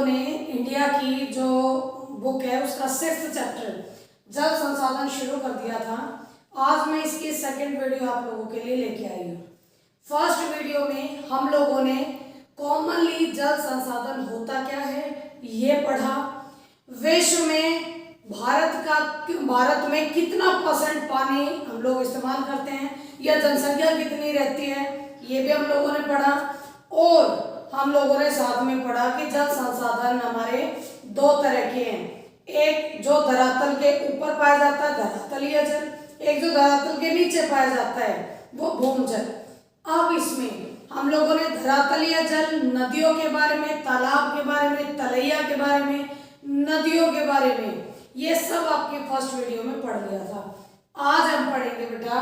ने इंडिया की जो बुक है उसका 6th चैप्टर जल संसाधन शुरू कर दिया था। आज मैं इसकी सेकंड वीडियो आप लोगों के लिए लेके आई हूँ। फर्स्ट वीडियो में हम लोगों ने कॉमनली जल संसाधन होता क्या है ये पढ़ा। विश्व में भारत में कितना % पानी हम लोग इस्तेमाल करते हैं या जनसंख्या कितनी रहती है ये भी हम लोगों ने पढ़ा। और हम लोगों ने साथ में पढ़ा कि जल संसाधन हमारे दो तरह के हैं, एक जो धरातल के ऊपर पाया जाता है धरातलीय जल, एक जो धरातल के नीचे पाया जाता है वो भूमजल। अब इसमें हम लोगों ने धरातलीय जल नदियों के बारे में, तालाब के बारे में, तलैया के बारे में, नदियों के बारे में, ये सब आपके फर्स्ट वीडियो में पढ़ लिया था। आज हम पढ़ेंगे बेटा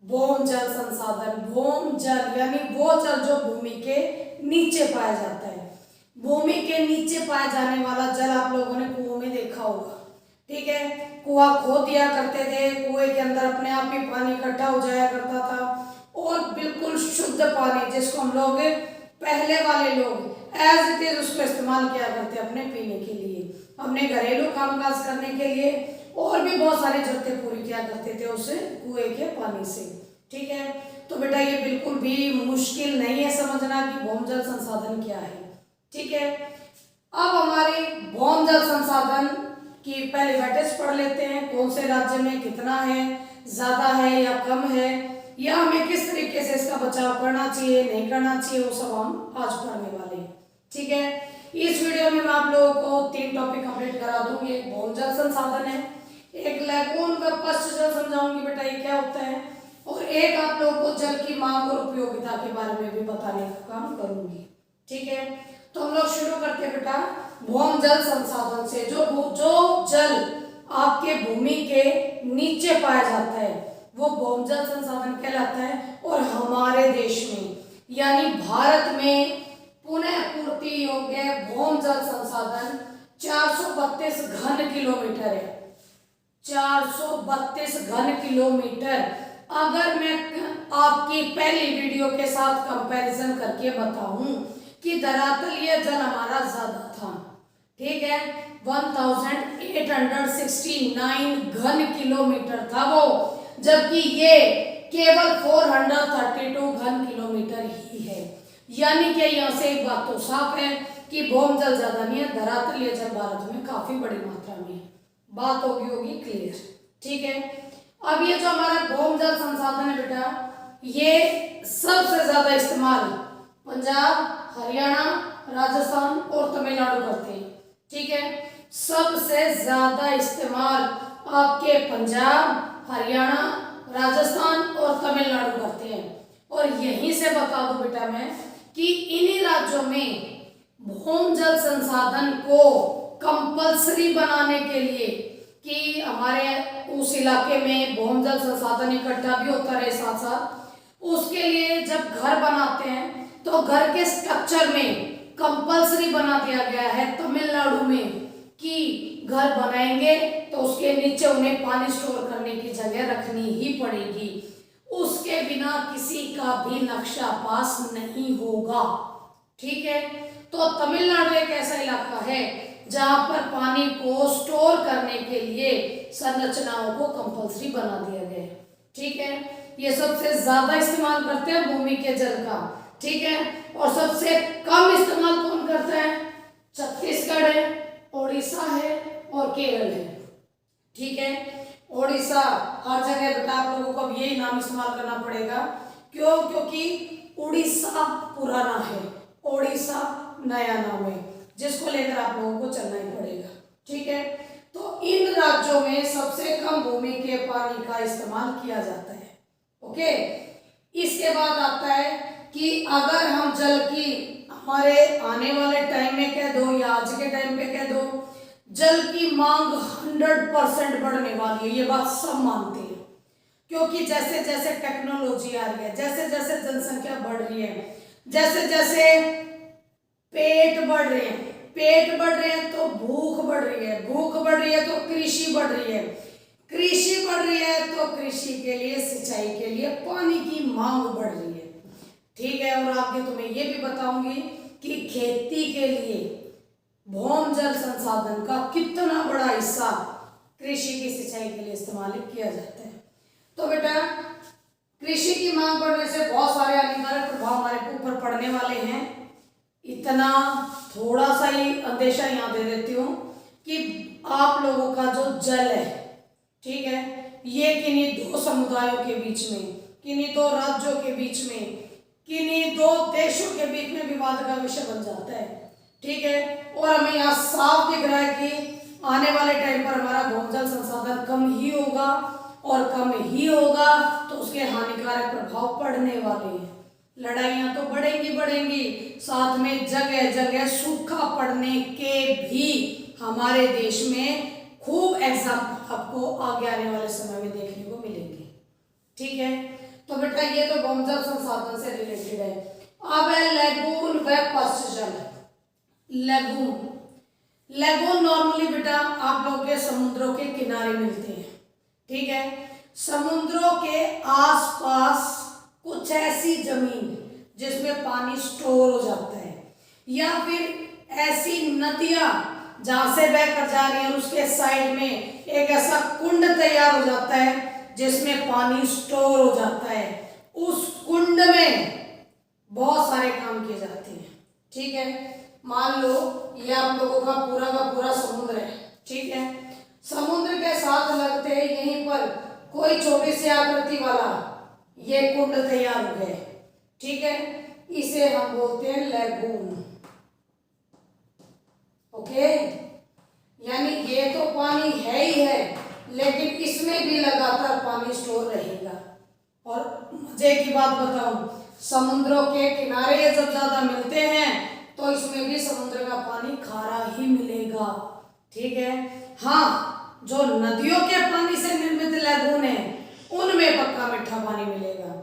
भौम जल संसाधन। भौम जल यानी वो जल जो भूमि के नीचे पाया जाता है। भूमि के नीचे पाए जाने वाला जल आप लोगों ने कुओं में देखा होगा, ठीक है। कुआं खोद दिया करते थे, कुएं के अंदर अपने आप ही पानी इकट्ठा हो जाया करता था और बिल्कुल शुद्ध पानी जिसको हम लोग पहले वाले लोग एज इट इज उसको इस्तेमाल किया करते अपने पीने के लिए, अपने घरेलू कामकाज करने के लिए और भी बहुत सारी जरूरतें पूरी किया करते थे उस कुएं के पानी से, ठीक है। तो बेटा ये बिल्कुल भी मुश्किल नहीं है समझना कि भौम जल संसाधन क्या है, ठीक है। अब हमारे भौम जल संसाधन की पहले वेटेज पढ़ लेते हैं, कौन से राज्य में कितना है, ज्यादा है या कम है, या हमें किस तरीके से इसका बचाव करना चाहिए नहीं करना चाहिए, वो सब हम आज पढ़ने वाले हैं, ठीक है। इस वीडियो में मैं आप लोगों को 3 टॉपिक कंप्लीट करा दूंगी। एक भौम जल संसाधन है, एक लैगून व पश्च जल समझाऊंगी बेटा ये क्या होता है, और एक आप लोगों को जल की मांग और उपयोगिता के बारे में भी बताने का काम करूंगी, ठीक है। तो हम लोग शुरू करते हैं बेटा भौम जल संसाधन से। जो जल आपके भूमि के नीचे पाया जाता है वो भौम जल संसाधन कहलाता है। और हमारे देश में यानी भारत में पुनः पूर्ति योग्य भौम जल संसाधन 432 घन किलोमीटर है। 432 घन किलोमीटर। अगर मैं आपकी पहली वीडियो के साथ कंपैरिजन करके बताऊं कि धरातलीय जल हमारा ज्यादा था, ठीक है, 1869 घन किलोमीटर था वो, जबकि ये केवल 432 घन किलोमीटर ही है। यानी कि यहाँ से एक बात तो साफ है कि भौम जल ज्यादा नहीं है, धरातलीय जल भारत में काफी बड़ी मात्रा में है। बात होगी क्लियर, ठीक है। अब ये जो हमारा भौम जल संसाधन है बेटा ये सबसे ज्यादा इस्तेमाल पंजाब, हरियाणा, राजस्थान और तमिलनाडु करते हैं, ठीक है। सबसे ज्यादा इस्तेमाल आपके पंजाब, हरियाणा, राजस्थान और तमिलनाडु करते हैं। और यहीं से बता दूं बेटा मैं कि इन्हीं राज्यों में भौम जल संसाधन को कंपल्सरी बनाने के लिए कि हमारे उस इलाके में भौम जल संसाधन इकट्ठा भी होता रहे साथ साथ, उसके लिए जब घर बनाते हैं तो घर के स्ट्रक्चर में कंपल्सरी बना दिया गया है तमिलनाडु में कि घर बनाएंगे तो उसके नीचे उन्हें पानी स्टोर करने की जगह रखनी ही पड़ेगी, उसके बिना किसी का भी नक्शा पास नहीं होगा, ठीक है। तो तमिलनाडु एक ऐसा इलाका है जहां पर पानी को स्टोर करने के लिए संरचनाओं को कंपल्सरी बना दिया गया है, ठीक है। ये सबसे ज्यादा इस्तेमाल करते हैं भूमि के जल का, ठीक है। और सबसे कम इस्तेमाल कौन करता है? छत्तीसगढ़ है, ओडिशा है और केरल है, ठीक है। ओडिशा हर जगह बेटा आप लोगों को अब यही नाम इस्तेमाल करना पड़ेगा, क्यों? क्योंकि उड़ीसा पुराना है, ओडिशा नया नाम है जिसको लेकर आप लोगों को चलना ही पड़ेगा, ठीक है। तो इन राज्यों में सबसे कम भूमि के पानी का इस्तेमाल किया जाता है, ओके। इसके बाद आता है कि अगर हम जल की हमारे आने वाले टाइम में कह दो या आज के टाइम पे कह दो, जल की मांग 100% बढ़ने वाली है, ये बात सब मानते हैं। क्योंकि जैसे जैसे टेक्नोलॉजी आ रही है, जैसे जैसे जनसंख्या बढ़ रही है, जैसे जैसे पेट बढ़ रहे हैं, पेट बढ़ रहे हैं तो भूख बढ़ रही है, भूख बढ़ रही है तो कृषि बढ़ रही है, कृषि बढ़ रही है तो कृषि के लिए, सिंचाई के लिए पानी की मांग बढ़ रही है, ठीक है। और आगे तुम्हें ये भी बताऊंगी कि खेती के लिए भौम जल संसाधन का कितना बड़ा हिस्सा कृषि की सिंचाई के लिए इस्तेमाल किया जाता है। तो बेटा कृषि की मांग बढ़ने से बहुत सारे हानिकारक प्रभाव हमारे ऊपर पड़ने वाले हैं। इतना थोड़ा सा ही अंदेशा यहाँ दे देती हूँ कि आप लोगों का जो जल है, ठीक है, ये किन्हीं दो समुदायों के बीच में, किन्हीं दो राज्यों के बीच में, किन्हीं दो देशों के बीच में विवाद का विषय बन जाता है, ठीक है। और हमें यहाँ साफ दिख रहा है कि आने वाले टाइम पर हमारा भूजल संसाधन कम ही होगा, और कम ही होगा तो उसके हानिकारक प्रभाव पड़ने वाले हैं। लड़ाइयाँ तो बढ़ेंगी बढ़ेंगी, साथ में जगह जगह सूखा पड़ने के भी हमारे देश में खूब एग्जाम्पल आपको आगे आने वाले समय में देखने को मिलेंगे, ठीक है। तो बेटा ये तो भूजल संसाधन से रिलेटेड है। अब है लैगून व पश्च जल। लैगून नॉर्मली बेटा आप लोग के समुद्रों के किनारे मिलते हैं, ठीक है। समुद्रों के आसपास कुछ ऐसी जमीन जिसमें पानी स्टोर हो जाता है, या फिर ऐसी नदियां जहां से बहकर जा रही है उसके साइड में एक ऐसा कुंड तैयार हो जाता है जिसमें पानी स्टोर हो जाता है। उस कुंड में बहुत सारे काम किए जाते हैं, ठीक है। मान लो ये आप लोगों का पूरा समुद्र है, ठीक है। समुद्र के साथ लगते यहीं पर कोई छोटी सी आकृति वाला ये कुंड तैयार हो गए, ठीक है। इसे हम बोलते हैं लैगून, ओके। यानी ये तो पानी है ही है, लेकिन इसमें भी लगातार पानी स्टोर रहेगा। और मजे की बात बताऊं, समुद्रों के किनारे ये जब ज्यादा मिलते हैं तो इसमें भी समुद्र का पानी खारा ही मिलेगा, ठीक है। हाँ, जो नदियों के पानी से निर्मित लैगून है उनमें पक्का मीठा पानी मिलेगा,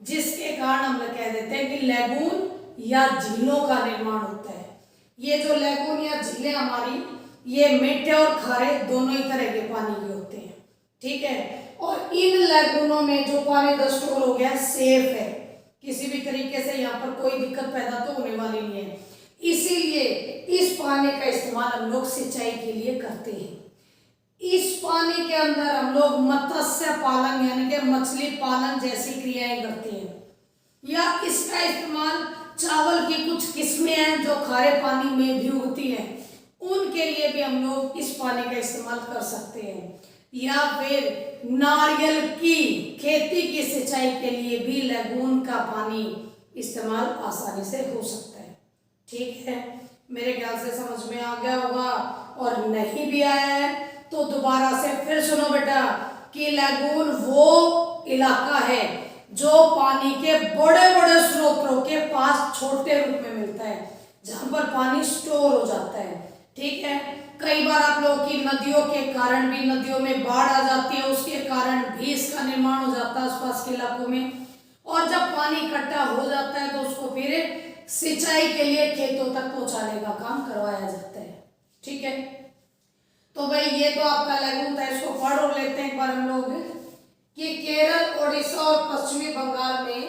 जिसके कारण हम लोग कह देते हैं कि लैगून या झीलों का निर्माण होता है। ये जो लैगून या झीलें हमारी, ये मीठे और खारे दोनों ही तरह के पानी के होते हैं, ठीक है। और इन लैगूनों में जो पानी स्टोर हो गया सेफ है, किसी भी तरीके से यहाँ पर कोई दिक्कत पैदा तो होने वाली नहीं है। इसीलिए इस पानी का इस्तेमाल हम लोग सिंचाई के लिए करते हैं। इस पानी के अंदर हम लोग मत्स्य पालन यानी कि मछली पालन जैसी क्रियाएं करते हैं, या इसका इस्तेमाल चावल की कुछ किस्में हैं जो खारे पानी में भी उगती हैं, उनके लिए भी हम लोग इस पानी का इस्तेमाल कर सकते हैं। या फिर नारियल की खेती की सिंचाई के लिए भी लैगून का पानी इस्तेमाल आसानी से हो सकता है, ठीक है। मेरे ख्याल से समझ में आ गया होगा, और नहीं भी आया है तो दोबारा से फिर सुनो बेटा कि लैगून वो इलाका है जो पानी के बड़े बड़े स्रोतों के पास छोटे रूप में मिलता है, जहां पर पानी स्टोर हो जाता है, ठीक है। कई बार आप लोगों की नदियों के कारण भी, नदियों में बाढ़ आ जाती है, उसके कारण भी इसका निर्माण हो जाता है आसपास के इलाकों में। और जब पानी इकट्ठा हो जाता है तो उसको फिर सिंचाई के लिए खेतों तक पहुंचाने का काम करवाया जाता है, ठीक है। तो भाई ये तो आपका लैगून था, इसको पढ़ और लेते हैं एक बार हम लोग कि केरल, ओडिशा और पश्चिमी बंगाल में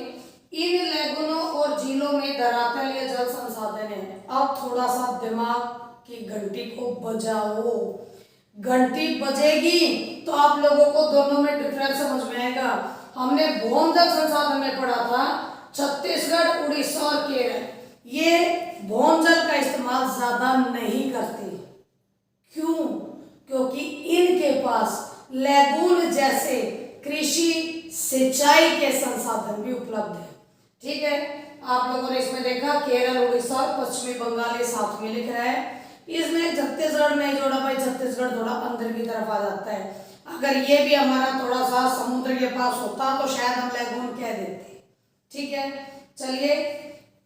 इन लैगूनों और झीलों में धरातल या जल संसाधन है। अब थोड़ा सा दिमाग की घंटी को बजाओ, घंटी बजेगी तो आप लोगों को दोनों में डिफरेंस समझ में आएगा। हमने भौम जल संसाधन में पढ़ा था छत्तीसगढ़, उड़ीसा और केरल, ये भौम जल का इस्तेमाल ज्यादा नहीं करते। क्यों? क्योंकि इनके पास लैगून जैसे कृषि सिंचाई के संसाधन भी उपलब्ध है, ठीक है। आप लोगों ने इसमें देखा केरल, उड़ीसा और पश्चिमी बंगाल ये साथ में लिख रहा है, इसमें छत्तीसगढ़ नहीं जोड़ा भाई, छत्तीसगढ़ थोड़ा अंदर की तरफ आ जाता है। अगर ये भी हमारा थोड़ा सा समुद्र के पास होता तो शायद हम लैगून कह देते, ठीक है। चलिए,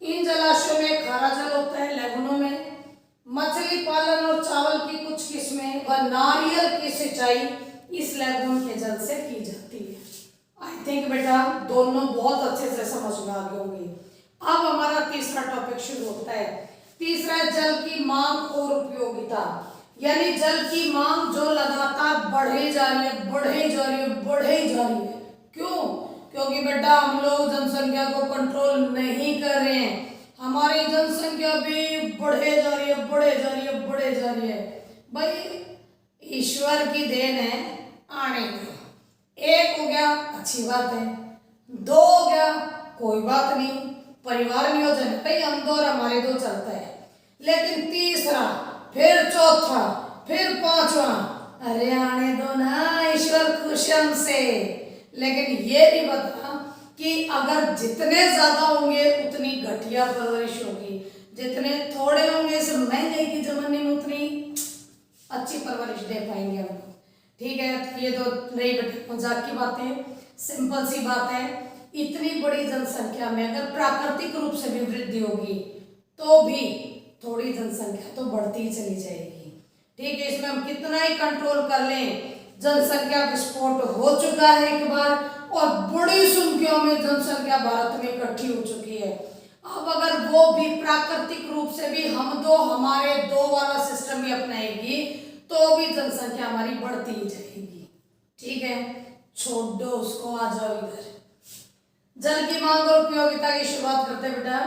इन जलाशयों में खारा जल होता है, लैगूनों में मछली पालन और चावल की कुछ किस्में व नारियल की सिंचाई इस लैगून के जल से की जाती है। आई थिंक बेटा दोनों बहुत अच्छे से समझ में आ गए होंगे। अब हमारा तीसरा टॉपिक शुरू होता है। तीसरा है जल की मांग और उपयोगिता, यानी जल की मांग जो लगातार बढ़े जा रही है, बढ़े जा रही है, बढ़े जा रही है। क्यों? क्योंकि बेटा हम लोग जनसंख्या को कंट्रोल नहीं कर रहे हैं, हमारी जनसंख्या भी बढ़े जा रही है, बढ़े जा रही है, बढ़े भाई ईश्वर की देन है आने का। एक हो गया अच्छी बात है, दो हो गया कोई बात नहीं, परिवार नियोजन भाई हम दो और हमारे दो चलता है। लेकिन तीसरा, फिर चौथा, फिर पांचवा, अरे आने दो ना, ईश्वर खुश है हमसे। लेकिन ये नहीं पता कि अगर जितने ज्यादा होंगे उतनी घटिया परवरिश होगी, जितने थोड़े होंगे इस महंगाई के जमाने में उतनी अच्छी परवरिश दे पाएंगे हम लोग। ठीक है, ये तो नहीं बेटे मजाक की बातें, सिंपल सी बात है। इतनी बड़ी जनसंख्या में अगर प्राकृतिक रूप से भी वृद्धि होगी तो भी थोड़ी जनसंख्या तो बढ़ती ही चली जाएगी। ठीक है, इसमें हम कितना ही कंट्रोल कर लें, जनसंख्या विस्फोट हो चुका है एक बार और बड़ी संख्या में जनसंख्या भारत में इकट्ठी हो चुकी है। अब अगर वो भी प्राकृतिक रूप से भी हम दो हमारे दो वाला सिस्टम भी अपनाएगी तो भी जनसंख्या हमारी बढ़ती ही जाएगी। ठीक है, छोड़ दो उसको, आ जाओ इधर। जल की मांग और उपयोगिता की शुरुआत करते बेटा।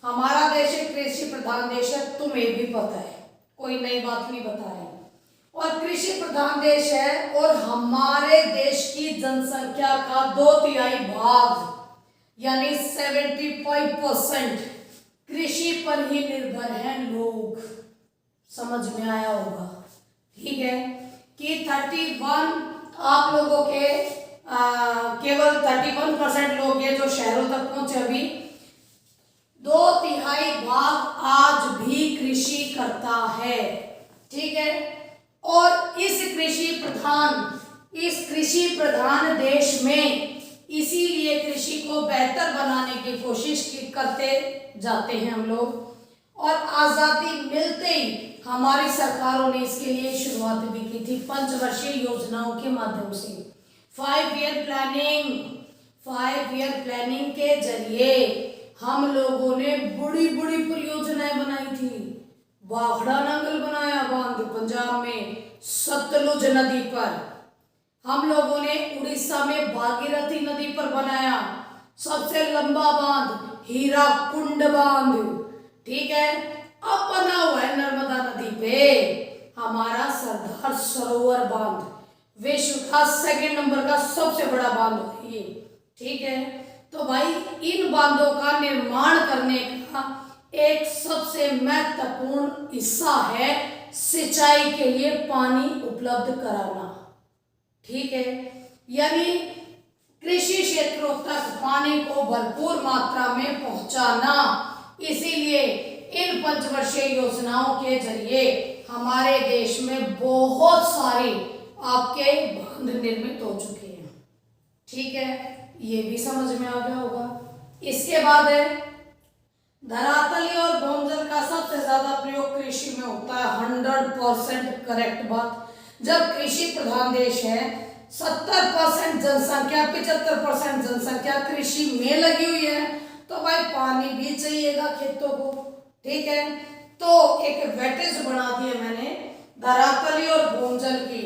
हमारा देश एक कृषि प्रधान देश है, तुम्हें भी पता है, कोई नई बात नहीं बता रहे। और कृषि प्रधान देश है और हमारे देश की जनसंख्या का 2/3 भाग यानी 75% कृषि पर ही निर्भर हैं लोग। समझ में आया होगा। ठीक है कि 31 आप लोगों के केवल 31% लोग हैं जो शहरों तक पहुंचे। अभी 2/3 भाग आज भी कृषि करता है। ठीक है, और इस कृषि प्रधान देश में इसीलिए कृषि को बेहतर बनाने की कोशिश करते जाते हैं हम लोग। और आजादी मिलते ही हमारी सरकारों ने इसके लिए शुरुआत भी की थी पंचवर्षीय योजनाओं के माध्यम से। 5 ईयर प्लानिंग के जरिए हम लोगों ने बड़ी बड़ी परियोजनाएं बनाई थी। वाखड़ा नांगल बनाया बांध पंजाब में सतलुज नदी पर। हम लोगों ने उड़ीसा में भागीरथी नदी पर बनाया सबसे लंबा बांध हीराकुंड बांध। ठीक है, अब बना हुआ है नर्मदा नदी पे हमारा सरदार सरोवर बांध, विश्व का 2 नंबर का सबसे बड़ा बांध है ये। ठीक है, तो भाई इन बांधों का निर्माण करने का एक सबसे महत्वपूर्ण हिस्सा है सिंचाई के लिए पानी उपलब्ध कराना। ठीक है, यानी कृषि क्षेत्रों तक पानी को भरपूर मात्रा में पहुंचाना। इसीलिए इन पंचवर्षीय योजनाओं के जरिए हमारे देश में बहुत सारी आपके बांध निर्मित हो चुके हैं। ठीक है, ये भी समझ में आ गया होगा। इसके बाद है धरातली और भूजल का सबसे ज्यादा प्रयोग कृषि में होता है। 100% करेक्ट बात। जब कृषि प्रधान देश है, 70% जनसंख्या 75% जनसंख्या कृषि में लगी हुई है, तो भाई पानी भी चाहिएगा खेतों को। ठीक है, तो एक वेटेज बना दी है मैंने धरातली और भूजल की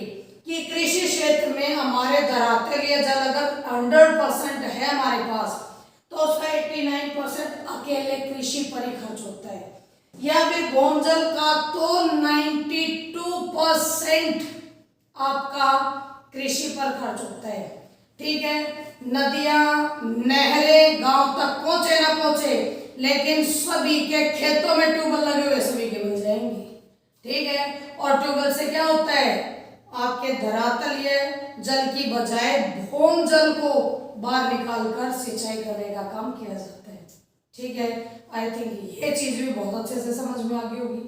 कि कृषि क्षेत्र में हमारे धरातलीय जल अगर 100% है हमारे पास तो उसका 89% अकेले कृषि पर ही खर्च होता है, या फिर भूजल का तो 92% आपका कृषि पर खर्च होता है। ठीक है, नदियां नहरें गांव तक पहुंचे ना पहुंचे, लेकिन सभी के खेतों में ट्यूबवेल लगे हुए सभी के मिल जाएंगे। ठीक है, और ट्यूबवेल से क्या होता है, आपके धरातलीय जल की बजाय भूजल को बाहर निकालकर सिंचाई करने का काम किया जाता है। ठीक है, आई थिंक ये चीज भी बहुत अच्छे से समझ में आ गई होगी।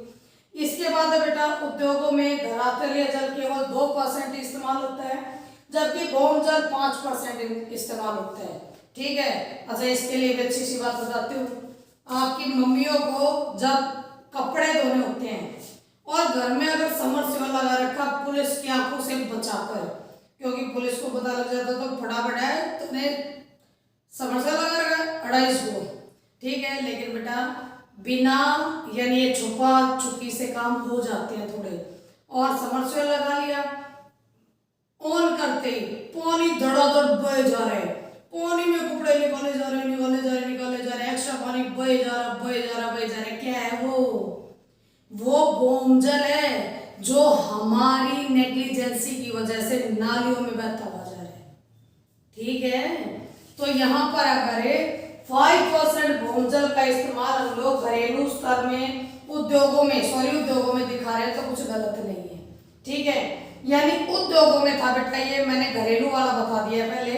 इसके बाद बेटा उद्योगों में धरातलीय जल केवल 2% इस्तेमाल होता है, जबकि भूजल 5% इस्तेमाल होता है। ठीक है, अच्छा इसके लिए भी अच्छी सी बात बताती हूँ। आपकी मम्मियों को जब कपड़े धोने होते हैं और घर में अगर समरसेबल लगा रखा पुलिस की आंखों से बचाकर, क्योंकि पुलिस को पता लग जाता तो फटाफट है तुमने समरसेबल लगा रखा 250। ठीक है, लेकिन बेटा बिना यानी ये छुपा छुपी से काम हो जाते हैं थोड़े, और समरसेबल लगा लिया, ऑन करते ही पानी धड़ाधड़ बह जा रहा है, पानी में कपड़े निकाले जा रहे निकाले जा रहे, एक्स्ट्रा पानी बह जा रहा, क्या है वो भूजल है जो हमारी नेग्लिजेंसी की वजह से नालियों में बहता हुआ जा रहा है। ठीक है, तो यहाँ पर अगर 5% भूजल का इस्तेमाल हम लोग घरेलू स्तर में उद्योगों में दिखा रहे हैं तो कुछ गलत नहीं है। ठीक है, यानी उद्योगों में था बेटा, ये मैंने घरेलू वाला बता दिया पहले।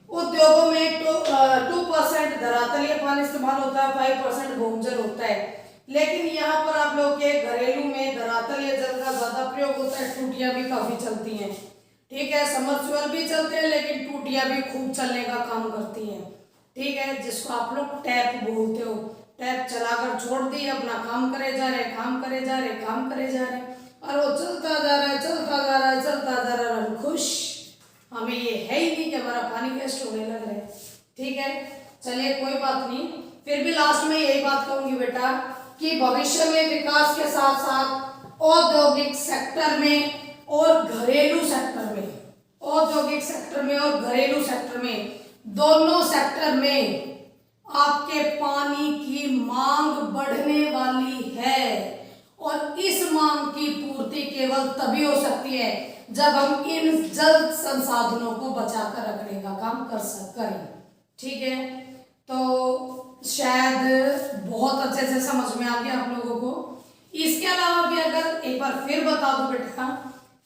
उद्योगों में 2% धरातलीय पानी इस्तेमाल होता है, 5% भूजल होता है। लेकिन यहाँ पर आप लोग के घरेलू में धरातलीय जल का ज्यादा प्रयोग होता है, टूटियां भी काफी चलती हैं। ठीक है, समरसेबल भी चलते हैं लेकिन टूटियां भी खूब चलने का काम करती हैं। ठीक है, जिसको आप लोग टैप बोलते हो। टैप चलाकर छोड़ दी, अपना काम करे जा रहे और वो चलता जा रहा है, हम खुश। हमें ये है ही नहीं कि हमारा पानी वेस्ट होने लग रहा है। ठीक है, चलिए कोई बात नहीं, फिर भी लास्ट में यही बात कहूंगी बेटा कि भविष्य में विकास के साथ साथ औद्योगिक सेक्टर में और घरेलू सेक्टर में दोनों सेक्टर में आपके पानी की मांग बढ़ने वाली है। और इस मांग की पूर्ति केवल तभी हो सकती है जब हम इन जल संसाधनों को बचाकर रखने का काम करें। ठीक है, तो शायद बहुत अच्छे से समझ में आ गया आप लोगों को। इसके अलावा भी अगर एक बार फिर बता दूं बेटा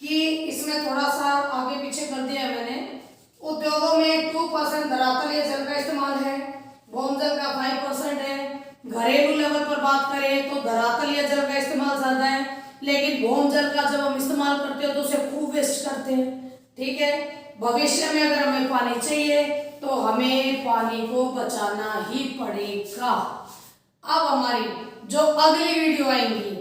कि इसमें थोड़ा सा आगे पीछे कर दिया मैंने। उद्योगों में 2% धरातलीय जल का इस्तेमाल है, भूजल का 5% है। घरेलू लेवल पर बात करें तो धरातलीय जल का इस्तेमाल ज्यादा है, लेकिन भूजल का जब हम इस्तेमाल करते हो तो उसे खूब वेस्ट करते हैं। ठीक है, भविष्य में अगर हमें पानी चाहिए तो हमें पानी को बचाना ही पड़ेगा। अब हमारी जो अगली वीडियो आएंगी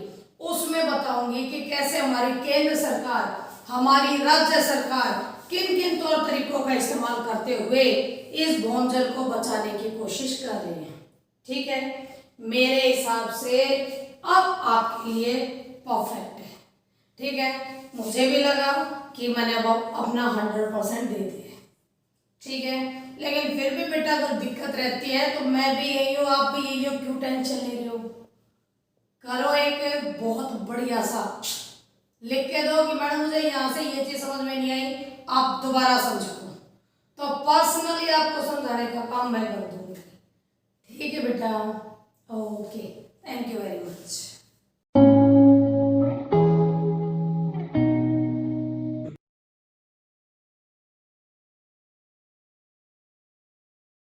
उसमें बताऊंगी कि कैसे हमारी केंद्र सरकार, हमारी राज्य सरकार किन किन तौर तरीकों का इस्तेमाल करते हुए इस भूजल को बचाने की कोशिश कर रही है। ठीक है, मेरे हिसाब से अब आपके लिए परफेक्ट है। ठीक है, मुझे भी लगा कि मैंने अब अपना 100% दे दिया। ठीक है, लेकिन फिर भी बेटा अगर दिक्कत रहती है तो मैं भी यही हूँ, आप भी यही हो, क्यों टेंशन ले रहे हो। करो एक बहुत बढ़िया सा लिख के दो कि मैडम मुझे यहाँ से ये चीज समझ में नहीं आई, आप दोबारा समझो, तो पर्सनली आपको समझाने का काम मैं कर दूंगी। ठीक है बेटा, okay, thank you very much.